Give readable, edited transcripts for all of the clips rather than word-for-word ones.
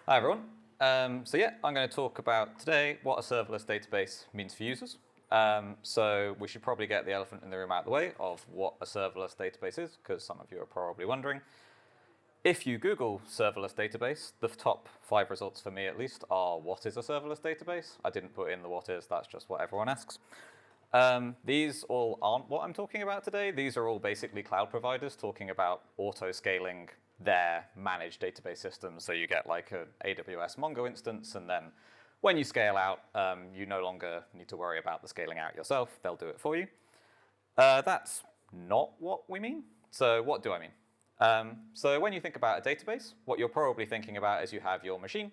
Hi everyone. So yeah, I'm going to talk about today what a serverless database means for users. So we should probably get the elephant in the room out of the way of what a serverless database is, because some of you are probably wondering. If you Google serverless database, the top 5 results for me at least are what is a serverless database? I didn't put in the what is, that's just what everyone asks. These all aren't what I'm talking about today. These are all basically cloud providers talking about auto-scaling their managed database systems. So you get like an AWS Mongo instance, and then when you scale out, you no longer need to worry about the scaling out yourself. They'll do it for you. That's not what we mean. So what do I mean? So when you think about a database, what you're probably thinking about is you have your machine.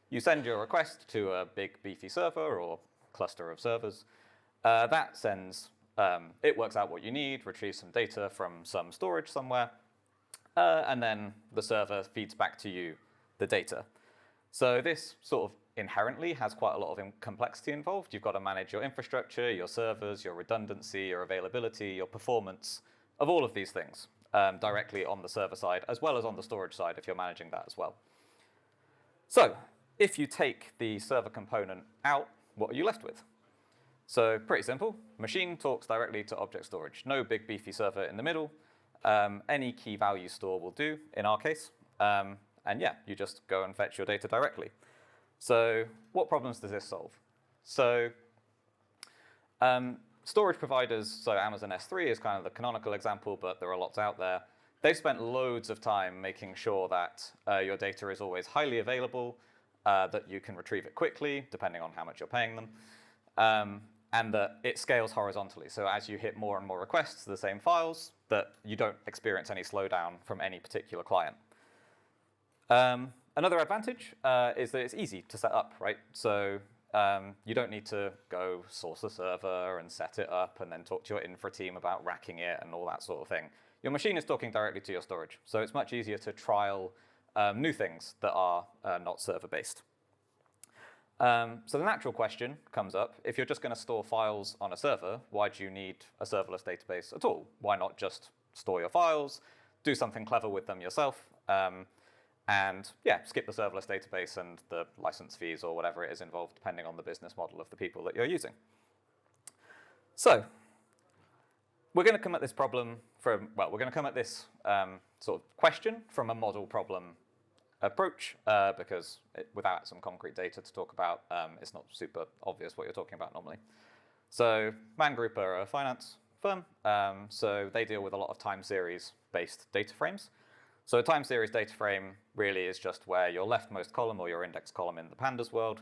You send your request to a big beefy server or cluster of servers. That sends, it works out what you need, retrieves some data from some storage somewhere, and then the server feeds back to you the data. So this sort of inherently has quite a lot of complexity involved. You've got to manage your infrastructure, your servers, your redundancy, your availability, your performance of all of these things directly on the server side, as well as on the storage side if you're managing that as well. So if you take the server component out, what are you left with? So pretty simple. Machine talks directly to object storage. No big beefy server in the middle. Any key value store will do in our case. And yeah, you just go and fetch your data directly. So what problems does this solve? So storage providers, so Amazon S3 is kind of the canonical example, but there are lots out there. They've spent loads of time making sure that your data is always highly available, that you can retrieve it quickly, depending on how much you're paying them. And that it scales horizontally. So as you hit more and more requests to the same files, that you don't experience any slowdown from any particular client. Another advantage is that it's easy to set up, right? So you don't need to go source a server and set it up and then talk to your infra team about racking it and all that sort of thing. Your machine is talking directly to your storage. So it's much easier to trial new things that are not server-based. So the natural question comes up, if you're just going to store files on a server, why do you need a serverless database at all? Why not just store your files, do something clever with them yourself, and yeah, skip the serverless database and the license fees or whatever it is involved, depending on the business model of the people that you're using. So we're going to come at this problem from, well, we're going to come at this sort of question from a model problem approach, because without some concrete data to talk about, it's not super obvious what you're talking about normally. So Man Group are a finance firm, so they deal with a lot of time series-based data frames. So a time series data frame really is just where your leftmost column or your index column in the pandas world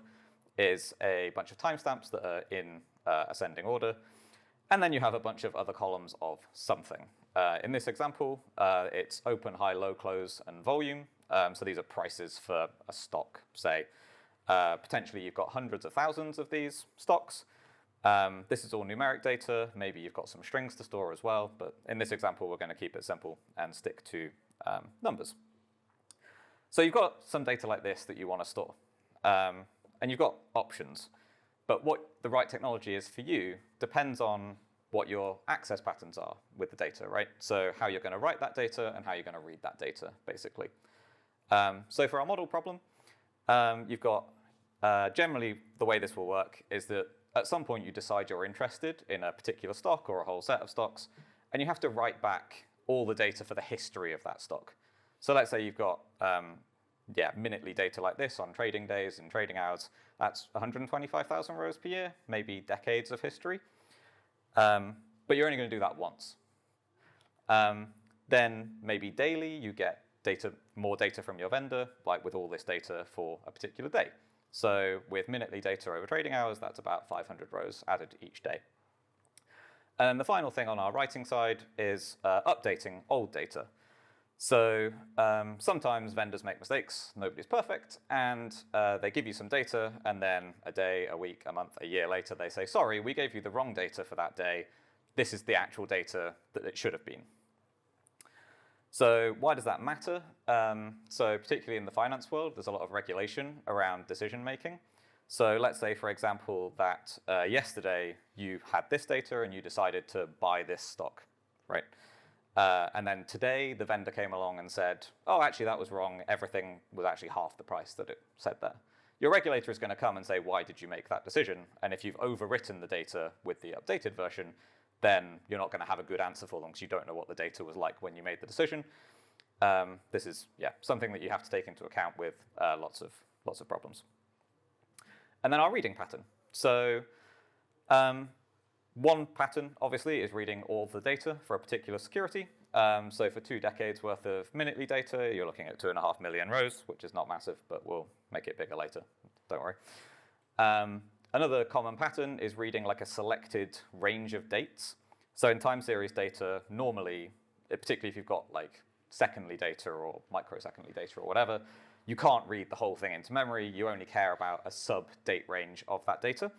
is a bunch of timestamps that are in ascending order, and then you have a bunch of other columns of something. In this example, it's open, high, low, close, and volume. So these are prices for a stock, say. Potentially you've got hundreds of thousands of these stocks. This is all numeric data. Maybe you've got some strings to store as well. But in this example, we're going to keep it simple and stick to numbers. So you've got some data like this that you want to store. And you've got options. But what the right technology is for you depends on what your access patterns are with the data, right? So how you're going to write that data and how you're going to read that data, basically. So for our model problem, you've got, generally the way this will work is that at some point you decide you're interested in a particular stock or a whole set of stocks, and you have to write back all the data for the history of that stock. So let's say you've got minutely data like this on trading days and trading hours. That's 125,000 rows per year, maybe decades of history. But you're only going to do that once. Then maybe daily you get more data from your vendor, like with all this data for a particular day. So with minutely data over trading hours, that's about 500 rows added each day. And the final thing on our writing side is updating old data. So sometimes vendors make mistakes, nobody's perfect, and they give you some data, and then a day, a week, a month, a year later, they say, sorry, we gave you the wrong data for that day. This is the actual data that it should have been. So why does that matter? So particularly in the finance world, there's a lot of regulation around decision making. So let's say, for example, that yesterday you had this data and you decided to buy this stock, right? And then today, the vendor came along and said, oh, actually, that was wrong. Everything was actually half the price that it said there. Your regulator is going to come and say, why did you make that decision? And if you've overwritten the data with the updated version, then you're not going to have a good answer for them because you don't know what the data was like when you made the decision. This is something that you have to take into account with lots of problems. And then our reading pattern. So one pattern, obviously, is reading all of the data for a particular security. So for 2 decades worth of minutely data, you're looking at 2.5 million rows, which is not massive, but we'll make it bigger later. Don't worry. Another common pattern is reading like a selected range of dates. So in time series data, normally, particularly if you've got like secondly data or microsecondly data or whatever, you can't read the whole thing into memory. You only care about a sub-date range of that data.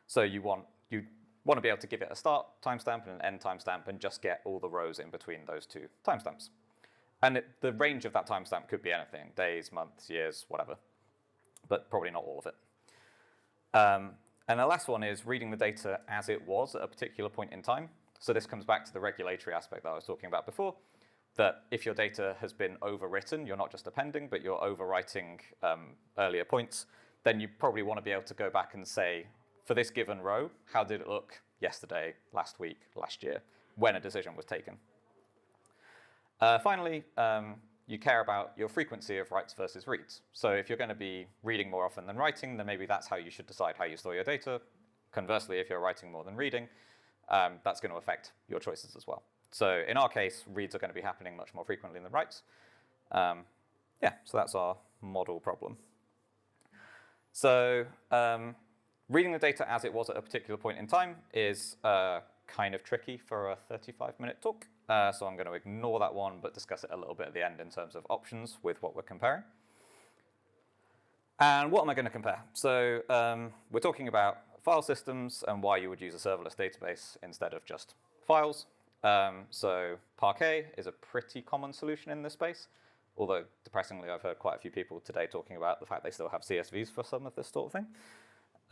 So you want to be able to give it a start timestamp and an end timestamp and just get all the rows in between those 2 timestamps. And the range of that timestamp could be anything, days, months, years, whatever, but probably not all of it. And the last one is reading the data as it was at a particular point in time. So this comes back to the regulatory aspect that I was talking about before, that if your data has been overwritten, you're not just appending, but you're overwriting earlier points, then you probably want to be able to go back and say, for this given row, how did it look yesterday, last week, last year, when a decision was taken? Finally, you care about your frequency of writes versus reads. So if you're going to be reading more often than writing, then maybe that's how you should decide how you store your data. Conversely, if you're writing more than reading, that's going to affect your choices as well. So in our case, reads are going to be happening much more frequently than writes. So that's our model problem. So reading the data as it was at a particular point in time is kind of tricky for a 35-minute talk. So I'm going to ignore that one, but discuss it a little bit at the end in terms of options with what we're comparing. And what am I going to compare? So we're talking about file systems and why you would use a serverless database instead of just files. So Parquet is a pretty common solution in this space, although depressingly I've heard quite a few people today talking about the fact they still have CSVs for some of this sort of thing.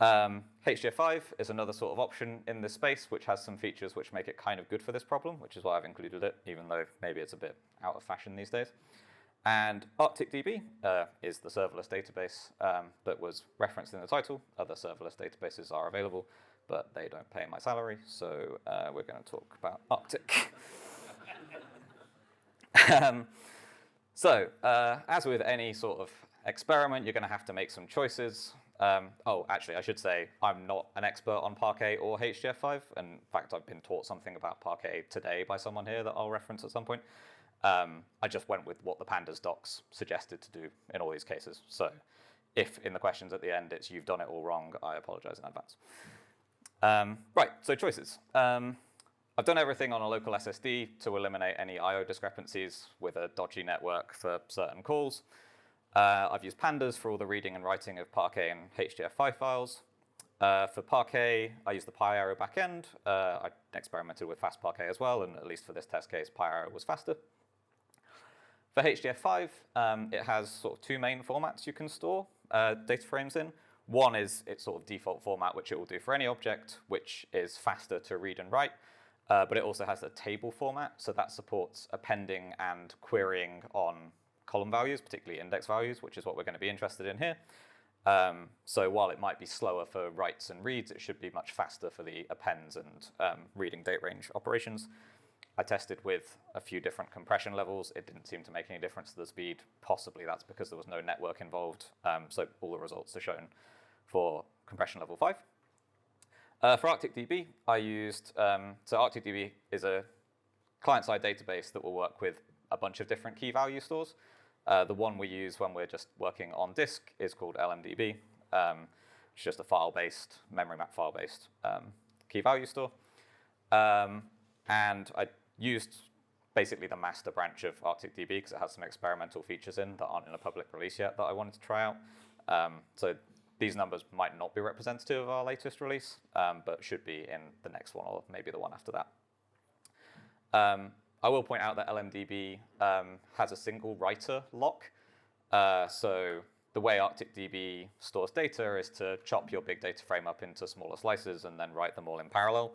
HDF5 is another sort of option in this space, which has some features which make it kind of good for this problem, which is why I've included it, even though maybe it's a bit out of fashion these days. And ArcticDB is the serverless database that was referenced in the title. Other serverless databases are available, but they don't pay my salary, so we're going to talk about Arctic. As with any sort of experiment, you're going to have to make some choices. Actually, I should say I'm not an expert on Parquet or HDF5. In fact, I've been taught something about Parquet today by someone here that I'll reference at some point. I just went with what the pandas docs suggested to do in all these cases. So if in the questions at the end it's you've done it all wrong, I apologize in advance. So choices. I've done everything on a local SSD to eliminate any I/O discrepancies with a dodgy network for certain calls. I've used pandas for all the reading and writing of Parquet and HDF5 files. For Parquet, I used the PyArrow backend. I experimented with fast Parquet as well, and at least for this test case, PyArrow was faster. For HDF5, it has sort of 2 main formats you can store data frames in. One is its sort of default format, which it will do for any object, which is faster to read and write. But it also has a table format, so that supports appending and querying on column values, particularly index values, which is what we're going to be interested in here. So while it might be slower for writes and reads, it should be much faster for the appends and reading date range operations. I tested with a few different compression levels. It didn't seem to make any difference to the speed. Possibly that's because there was no network involved. So all the results are shown for compression level 5. For ArcticDB, I used, so ArcticDB is a client-side database that will work with a bunch of different key value stores. The one we use when we're just working on disk is called LMDB, which is just a file-based, memory map file-based key value store. And I used basically the master branch of ArcticDB because it has some experimental features in that aren't in a public release yet that I wanted to try out. So these numbers might not be representative of our latest release, but should be in the next one or maybe the one after that. I will point out that LMDB has a single writer lock. So the way ArcticDB stores data is to chop your big data frame up into smaller slices and then write them all in parallel.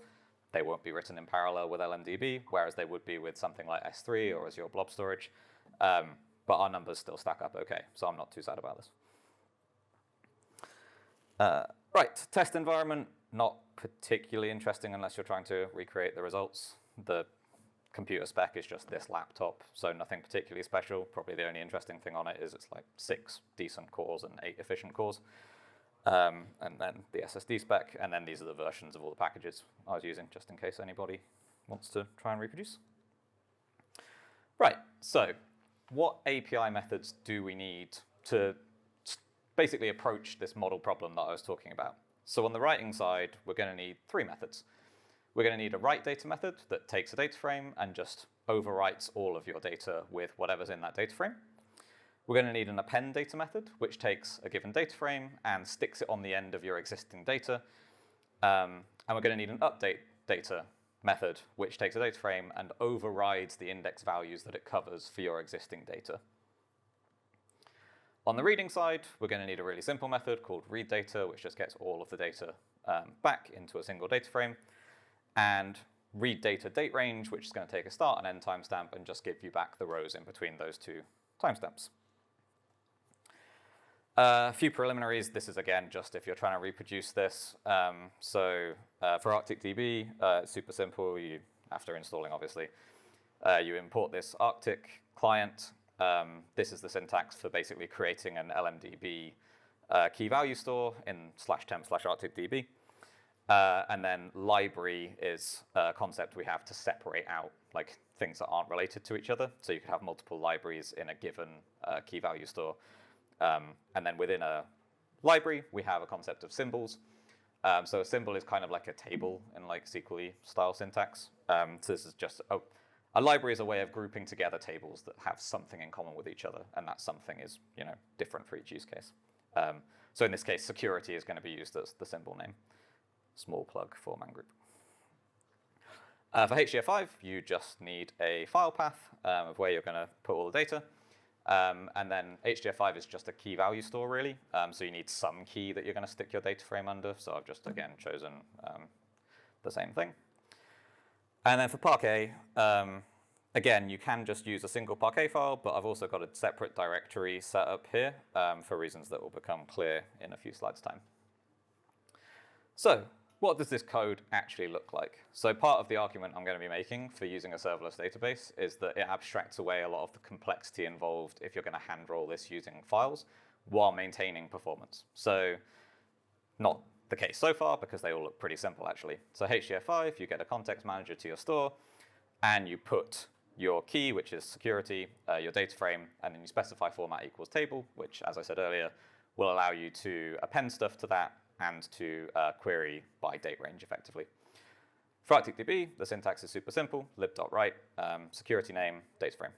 they won't be written in parallel with LMDB, whereas they would be with something like S3 or Azure Blob Storage. But our numbers still stack up okay, so I'm not too sad about this. Right, test environment, not particularly interesting unless you're trying to recreate the results. The computer spec is just this laptop, so nothing particularly special. Probably the only interesting thing on it is it's like 6 decent cores and 8 efficient cores. And then the SSD spec, and then these are the versions of all the packages I was using, just in case anybody wants to try and reproduce. Right, so what API methods do we need to basically approach this model problem that I was talking about? So on the writing side, we're going to need 3 methods. We're going to need a write data method that takes a data frame and just overwrites all of your data with whatever's in that data frame. We're going to need an append data method, which takes a given data frame and sticks it on the end of your existing data. And we're going to need an update data method, which takes a data frame and overrides the index values that it covers for your existing data. On the reading side, we're going to need a really simple method called readData, which just gets all of the data back into a single data frame, and readData dateRange, which is going to take a start and end timestamp and just give you back the rows in between those 2 timestamps. A few preliminaries. This is, again, just if you're trying to reproduce this. For ArcticDB, it's super simple. You, after installing, obviously, you import this Arctic client. This is the syntax for basically creating an LMDB key value store in /temp/ArcticDB. And then library is a concept we have to separate out like things that aren't related to each other. So you could have multiple libraries in a given key value store. And then within a library, we have a concept of symbols. So a symbol is kind of like a table in like SQL style syntax. So this is just a library is a way of grouping together tables that have something in common with each other, and that something is, different for each use case. So in this case, security is going to be used as the symbol name. Small plug for man group. For HDF5, you just need a file path of where you're going to put all the data. And then HDF5 is just a key value store, really. So you need some key that you're going to stick your data frame under. So I've just, again, chosen the same thing. And then for Parquet, again, you can just use a single Parquet file, but I've also got a separate directory set up here for reasons that will become clear in a few slides' time. So what does this code actually look like? So part of the argument I'm going to be making for using a serverless database is that it abstracts away a lot of the complexity involved if you're going to hand roll this using files while maintaining performance. So not the case so far, because they all look pretty simple, actually. So HDF5, you get a context manager to your store, and you put your key, which is security, your data frame, and then you specify format equals table, which, as I said earlier, will allow you to append stuff to that and to query by date range, effectively. For ArcticDB, the syntax is super simple, lib.write, security name, data frame.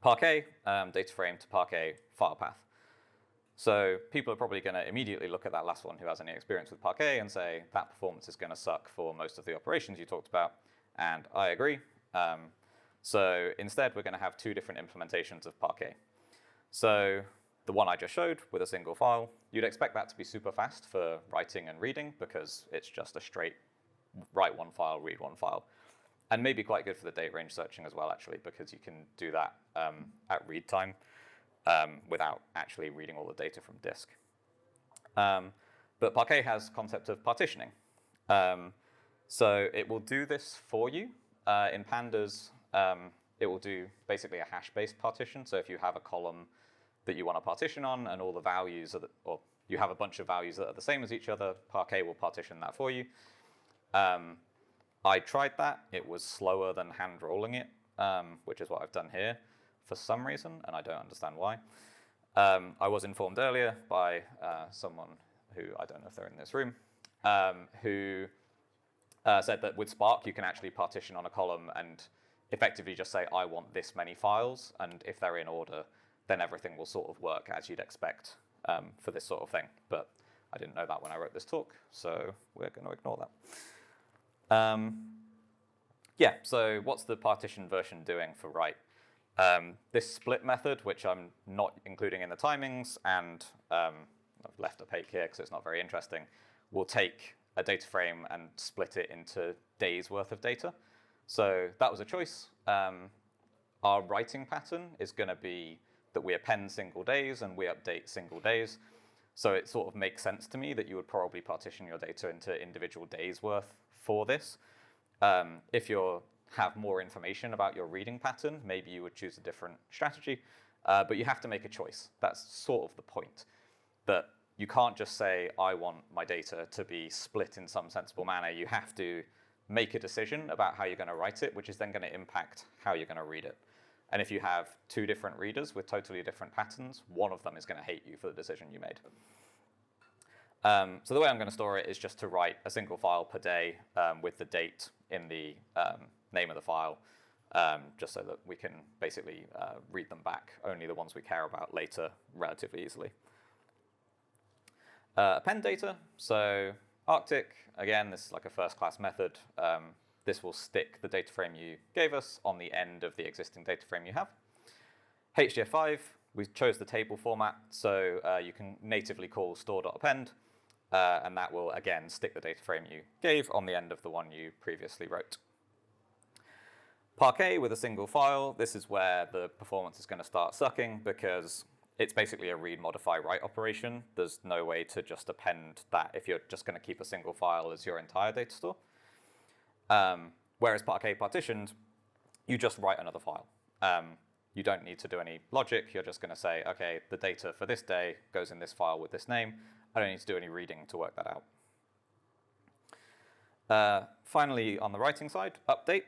Parquet, data frame to Parquet, file path. So people are probably going to immediately look at that last one who has any experience with Parquet and say, that performance is going to suck for most of the operations you talked about, and I agree. So instead, we're going to have 2 different implementations of Parquet. So the one I just showed with a single file, you'd expect that to be super fast for writing and reading because it's just a straight write one file, read one file. And maybe quite good for the date range searching as well, actually, because you can do that at read time without actually reading all the data from disk. But Parquet has concept of partitioning. So it will do this for you. In pandas, it will do basically a hash-based partition. So if you have a column that you want to partition on and all the values are or you have a bunch of values that are the same as each other, Parquet will partition that for you. I tried that. It was slower than hand rolling it, which is what I've done here for some reason, and I don't understand why. I was informed earlier by someone who, I don't know if they're in this room, who said that with Spark you can actually partition on a column and effectively just say, I want this many files, and if they're in order, then everything will sort of work as you'd expect for this sort of thing. But I didn't know that when I wrote this talk, so we're going to ignore that. Yeah, so what's the partition version doing for write? This split method, which I'm not including in the timings, and I've left opaque here because it's not very interesting, will take a data frame and split it into days worth of data. So that was a choice. Our writing pattern is going to be that we append single days and we update single days. So it sort of makes sense to me that you would probably partition your data into individual days worth for this. If you have more information about your reading pattern, maybe you would choose a different strategy, but you have to make a choice. That's sort of the point, that you can't just say, I want my data to be split in some sensible manner. You have to make a decision about how you're going to write it, which is then going to impact how you're going to read it. And if you have two different readers with totally different patterns, one of them is going to hate you for the decision you made. So the way I'm going to store it is just to write a single file per day with the date in the name of the file, just so that we can basically read them back, only the ones we care about later, relatively easily. Append data, so Arctic, again, this is like a first-class method. This will stick the data frame you gave us on the end of the existing data frame you have. HDF5, we chose the table format, so you can natively call store.append, and that will, again, stick the data frame you gave on the end of the one you previously wrote. Parquet with a single file, this is where the performance is going to start sucking because it's basically a read, modify, write operation. There's no way to just append that if you're just going to keep a single file as your entire data store. Whereas Parquet partitioned, you just write another file. You don't need to do any logic. You're just going to say, OK, the data for this day goes in this file with this name. I don't need to do any reading to work that out. Finally, on the writing side, update.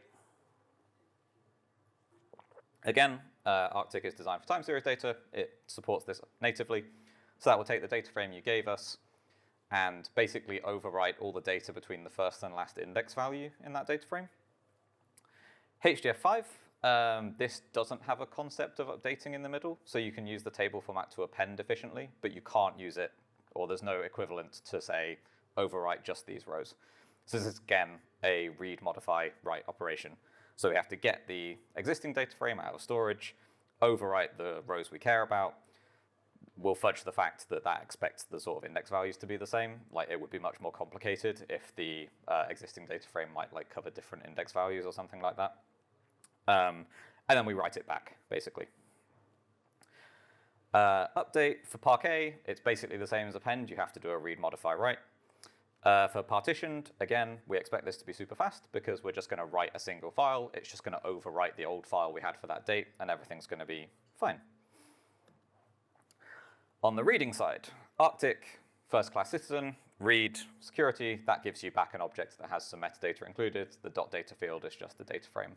Again, Arctic is designed for time series data. It supports this natively. So that will take the data frame you gave us and basically overwrite all the data between the first and last index value in that data frame. HDF5, this doesn't have a concept of updating in the middle, so you can use the table format to append efficiently, but you can't use it, or there's no equivalent to, say, overwrite just these rows. So this is, again, a read, modify, write operation. So we have to get the existing data frame out of storage, overwrite the rows we care about. We'll fudge the fact that that expects the sort of index values to be the same. Like, it would be much more complicated if the existing data frame might like cover different index values or something like that. And then we write it back, basically. Update for Parquet, it's basically the same as append. You have to do a read, modify, write. For partitioned, again, we expect this to be super fast because we're just going to write a single file. It's just going to overwrite the old file we had for that date, and everything's going to be fine. On the reading side, Arctic, first-class citizen, read, security, that gives you back an object that has some metadata included. The .data field is just the data frame.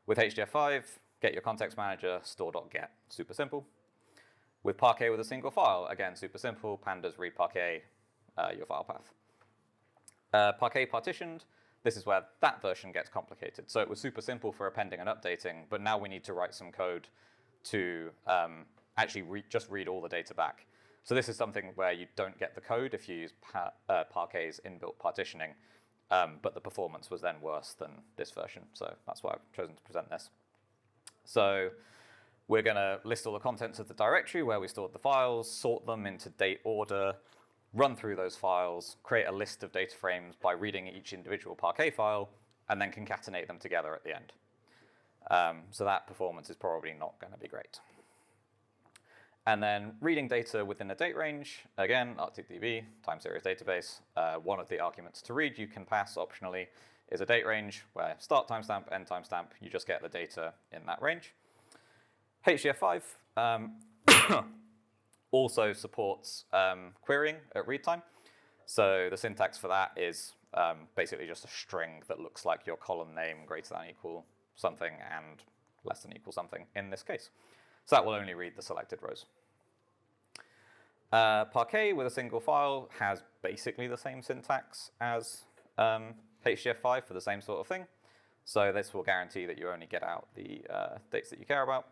With HDF5, get your context manager, store.get, super simple. With Parquet with a single file, again, super simple, pandas read Parquet, your file path. Parquet partitioned, this is where that version gets complicated. So it was super simple for appending and updating, but now we need to write some code to actually just read all the data back. So this is something where you don't get the code if you use Parquet's inbuilt partitioning, but the performance was then worse than this version. So that's why I've chosen to present this. So we're going to list all the contents of the directory where we stored the files, sort them into date order, run through those files, create a list of data frames by reading each individual Parquet file, and then concatenate them together at the end. So that performance is probably not going to be great. And then reading data within a date range, again, ArcticDB, time series database. One of the arguments to read you can pass optionally is a date range where start timestamp, end timestamp, you just get the data in that range. HDF5 also supports querying at read time. So the syntax for that is basically just a string that looks like your column name greater than equal something and less than equal something in this case. So that will only read the selected rows. Parquet with a single file has basically the same syntax as HDF5 for the same sort of thing. So this will guarantee that you only get out the dates that you care about.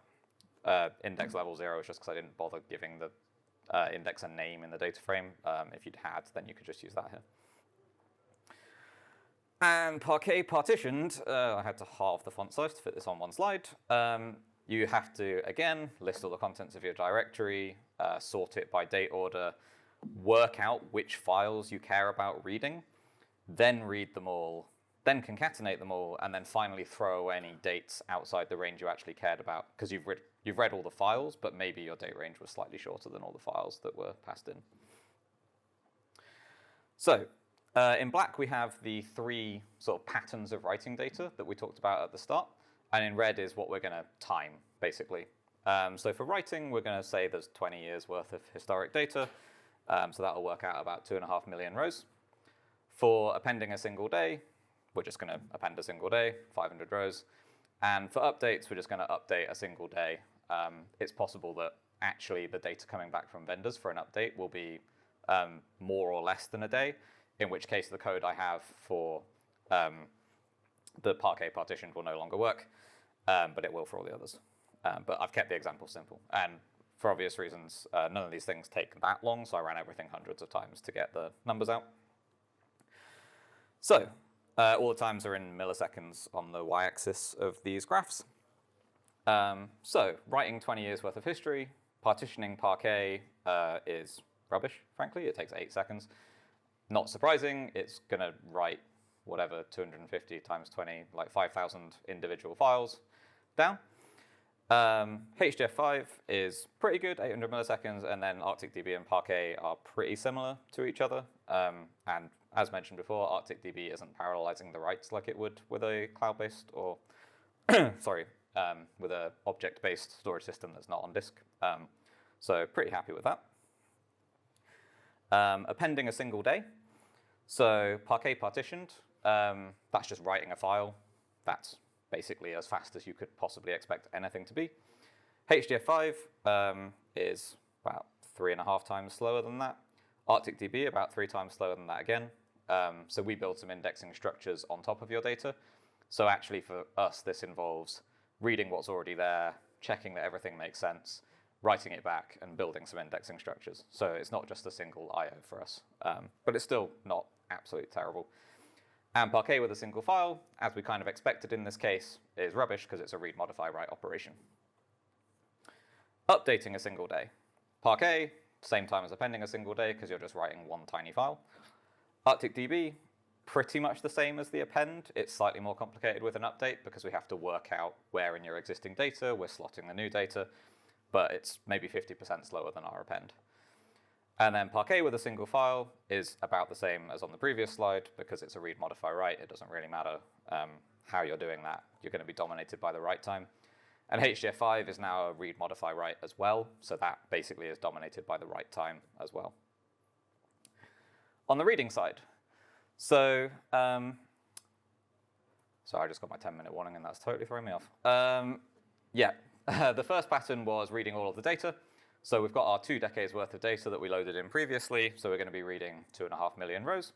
Index level 0 is just because I didn't bother giving the index a name in the data frame. If you'd had, then you could just use that here. And Parquet partitioned, I had to halve the font size to fit this on one slide. You have to, again, list all the contents of your directory, sort it by date order, work out which files you care about reading. then read them all, then concatenate them all, and then finally throw away any dates outside the range you actually cared about, because you've read all the files, but maybe your date range was slightly shorter than all the files that were passed in. So in black, we have the three sort of patterns of writing data that we talked about at the start, and in red is what we're going to time, basically. So for writing, we're going to say there's 20 years worth of historic data, so that'll work out about 2.5 million rows. For appending a single day, we're just going to append a single day, 500 rows. And for updates, we're just going to update a single day. It's possible that actually the data coming back from vendors for an update will be more or less than a day, in which case the code I have for the Parquet partitioned will no longer work, but it will for all the others. But I've kept the example simple. And for obvious reasons, none of these things take that long, so I ran everything hundreds of times to get the numbers out. So all the times are in milliseconds on the y-axis of these graphs. So writing 20 years worth of history, partitioning Parquet is rubbish, frankly. It takes 8 seconds. Not surprising, it's going to write whatever, 250 times 20, like 5,000 individual files down. HDF5 is pretty good, 800 milliseconds, and then ArcticDB and Parquet are pretty similar to each other. And as mentioned before, ArcticDB isn't parallelizing the writes like it would with a cloud-based or, sorry, with an object-based storage system that's not on disk. So pretty happy with that. Appending a single day. So Parquet partitioned, that's just writing a file. That's basically as fast as you could possibly expect anything to be. HDF5 is about 3.5 times slower than that. ArcticDB about 3 times slower than that again. So we build some indexing structures on top of your data. So actually for us, this involves reading what's already there, checking that everything makes sense, writing it back, and building some indexing structures. So it's not just a single I/O for us, but it's still not absolutely terrible. And Parquet with a single file, as we kind of expected in this case, is rubbish because it's a read, modify, write operation. Updating a single day. Parquet, same time as appending a single day because you're just writing one tiny file. ArcticDB, pretty much the same as the append. It's slightly more complicated with an update because we have to work out where in your existing data we're slotting the new data, but it's maybe 50% slower than our append. And then Parquet with a single file is about the same as on the previous slide because it's a read, modify, write. It doesn't really matter how you're doing that. You're going to be dominated by the write time. And HDF5 is now a read, modify, write as well, so that basically is dominated by the write time as well. On the reading side, so sorry, I just got my 10-minute warning and that's totally throwing me off. The first pattern was reading all of the data. So we've got our 2 decades worth of data that we loaded in previously, so we're going to be reading 2.5 million rows.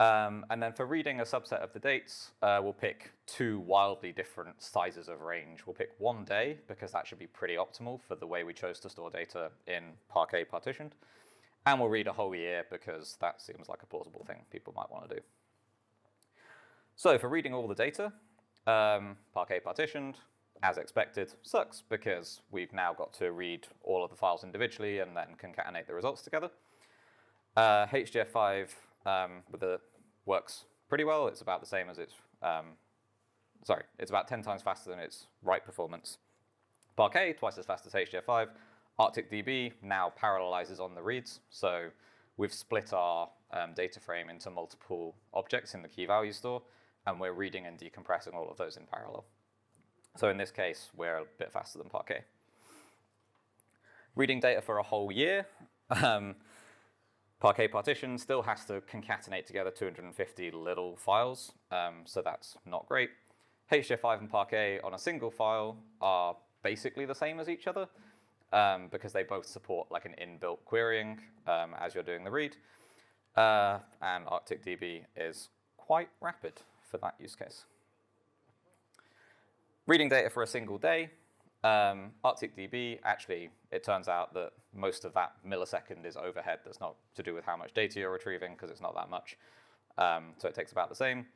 And then for reading a subset of the dates, we'll pick 2 wildly different sizes of range. We'll pick 1 day, because that should be pretty optimal for the way we chose to store data in Parquet partitioned. And we'll read a whole year, because that seems like a plausible thing people might want to do. So for reading all the data, Parquet partitioned, as expected, sucks because we've now got to read all of the files individually and then concatenate the results together. HDF5 works pretty well. It's about the same as its, it's about 10 times faster than its write performance. Parquet, twice as fast as HDF5. ArcticDB now parallelizes on the reads. So we've split our data frame into multiple objects in the key value store, and we're reading and decompressing all of those in parallel. So in this case, we're a bit faster than Parquet. Reading data for a whole year. Parquet partition still has to concatenate together 250 little files, so that's not great. HDF5 and Parquet on a single file are basically the same as each other because they both support like an inbuilt querying as you're doing the read. And ArcticDB is quite rapid for that use case. Reading data for a single day, ArcticDB, actually, it turns out that most of that millisecond is overhead. That's not to do with how much data you're retrieving, because it's not that much. So it takes about the same.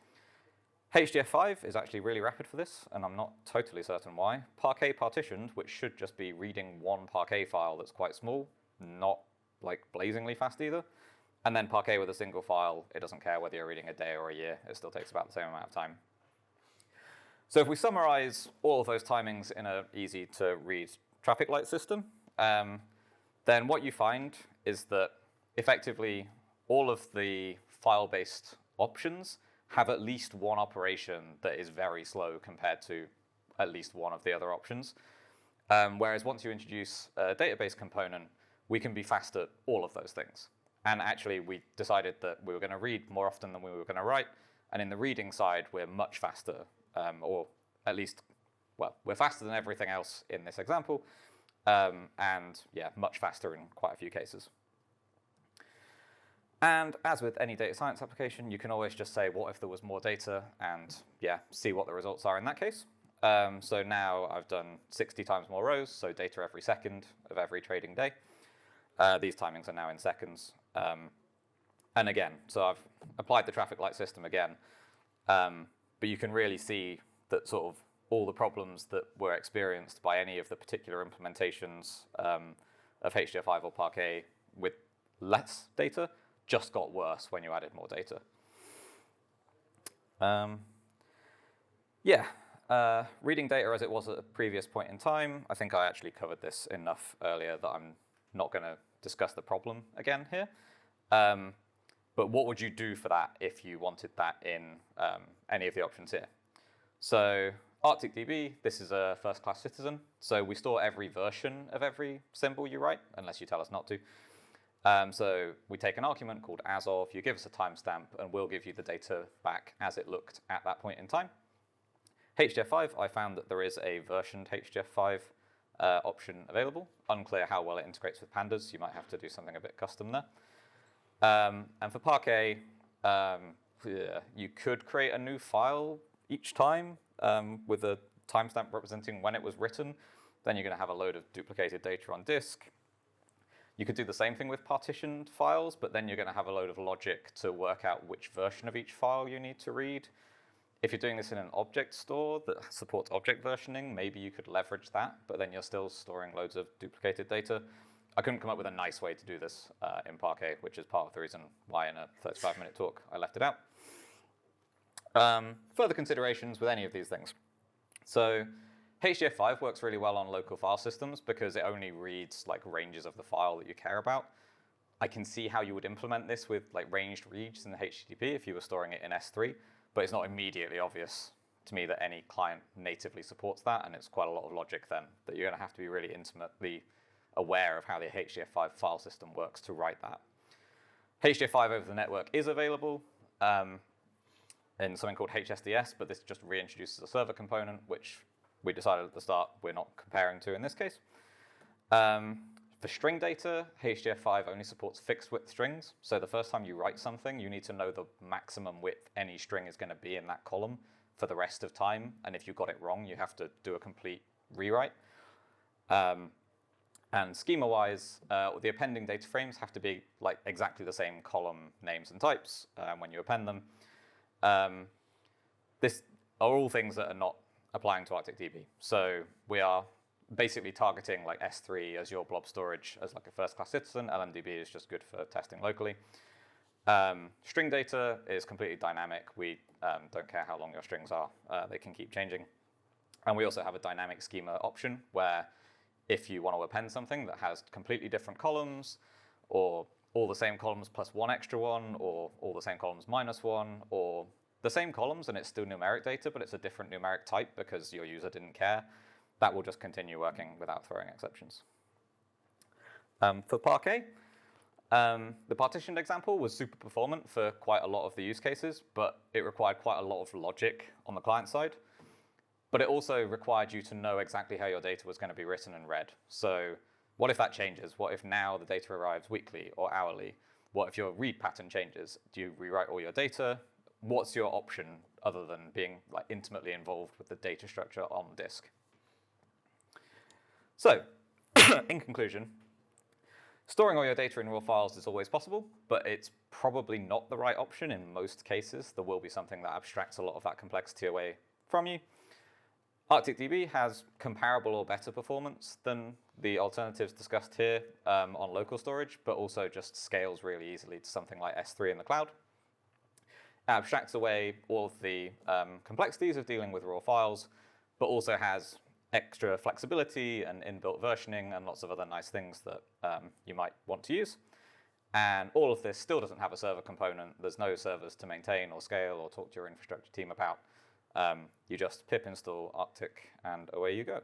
HDF5 is actually really rapid for this, and I'm not totally certain why. Parquet partitioned, which should just be reading one Parquet file that's quite small, not like blazingly fast either. And then Parquet with a single file, it doesn't care whether you're reading a day or a year. It still takes about the same amount of time. So if we summarize all of those timings in an easy-to-read traffic light system, then what you find is that effectively all of the file-based options have at least one operation that is very slow compared to at least one of the other options. Whereas once you introduce a database component, we can be fast at all of those things. And actually, we decided that we were going to read more often than we were going to write. And in the reading side, we're much faster, or at least, well, we're faster than everything else in this example. And yeah, much faster in quite a few cases. And as with any data science application, you can always just say, what if there was more data? And yeah, see what the results are in that case. So now I've done 60 times more rows, so data every second of every trading day. These timings are now in seconds. And again, so I've applied the traffic light system again. But you can really see that sort of all the problems that were experienced by any of the particular implementations of HDF5 or Parquet with less data just got worse when you added more data. Reading data as it was at a previous point in time, I think I actually covered this enough earlier that I'm not going to discuss the problem again here. But what would you do for that if you wanted that in any of the options here? So ArcticDB, this is a first-class citizen. So we store every version of every symbol you write, unless you tell us not to. So we take an argument called as of, you give us a timestamp, and we'll give you the data back as it looked at that point in time. HDF5, I found that there is a versioned HDF5 option available. Unclear how well it integrates with pandas. You might have to do something a bit custom there. And for Parquet, you could create a new file each time with a timestamp representing when it was written. Then you're going to have a load of duplicated data on disk. You could do the same thing with partitioned files, but then you're going to have a load of logic to work out which version of each file you need to read. If you're doing this in an object store that supports object versioning, maybe you could leverage that, but then you're still storing loads of duplicated data. I couldn't come up with a nice way to do this in Parquet, which is part of the reason why in a 35-minute talk I left it out. Further considerations with any of these things. So HDF5 works really well on local file systems because it only reads like ranges of the file that you care about. I can see how you would implement this with like ranged reads in the HTTP if you were storing it in S3, but it's not immediately obvious to me that any client natively supports that, and it's quite a lot of logic then that you're going to have to be really intimately aware of how the HDF5 file system works to write that. HDF5 over the network is available in something called HSDS, but this just reintroduces a server component, which we decided at the start we're not comparing to in this case. For string data, HDF5 only supports fixed width strings. So the first time you write something, you need to know the maximum width any string is going to be in that column for the rest of time. And if you got it wrong, you have to do a complete rewrite. And schema-wise, the appending data frames have to be like exactly the same column names and types when you append them. This are all things that are not applying to ArcticDB. So we are basically targeting like S3 as your blob storage as like a first-class citizen. LMDB is just good for testing locally. String data is completely dynamic. We don't care how long your strings are. They can keep changing. And we also have a dynamic schema option where if you want to append something that has completely different columns, or all the same columns plus one extra one, or all the same columns minus one, or the same columns and it's still numeric data, but it's a different numeric type because your user didn't care, that will just continue working without throwing exceptions. For Parquet, the partitioned example was super performant for quite a lot of the use cases, but it required quite a lot of logic on the client side. But it also required you to know exactly how your data was going to be written and read. So what if that changes? What if now the data arrives weekly or hourly? What if your read pattern changes? Do you rewrite all your data? What's your option other than being like intimately involved with the data structure on disk? So, in conclusion, storing all your data in raw files is always possible, but it's probably not the right option in most cases. There will be something that abstracts a lot of that complexity away from you. ArcticDB has comparable or better performance than the alternatives discussed here on local storage, but also just scales really easily to something like S3 in the cloud. It abstracts away all of the complexities of dealing with raw files, but also has extra flexibility and inbuilt versioning and lots of other nice things that you might want to use. And all of this still doesn't have a server component. There's no servers to maintain or scale or talk to your infrastructure team about. You just pip install Arctic and away you go.